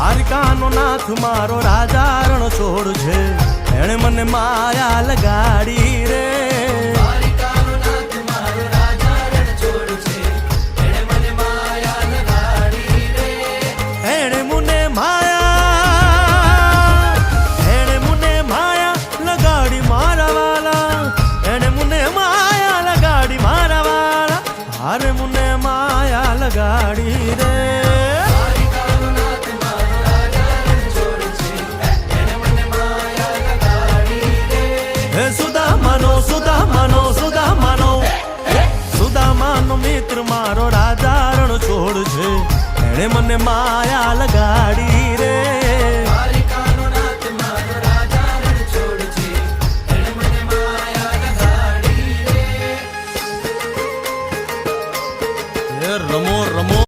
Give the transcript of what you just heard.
દ્વારિકાનો નાથ મારો રાજા રણ છોડ છે, એણે મને માયા લગાડી રે. દ્વારિકાનો નાથ મારો રાજા રણ છોડ છે, એણે મને માયા લગાડી રે. એણે મને માયા લગાડી મારા વાલા, એણે મને માયા લગાડી મારા વાલા, હારે મને માયા લગાડી રે. સુદામાનો મિત્ર મારો રાજા રણ છોડ છે, એણે મને માયા લગાડી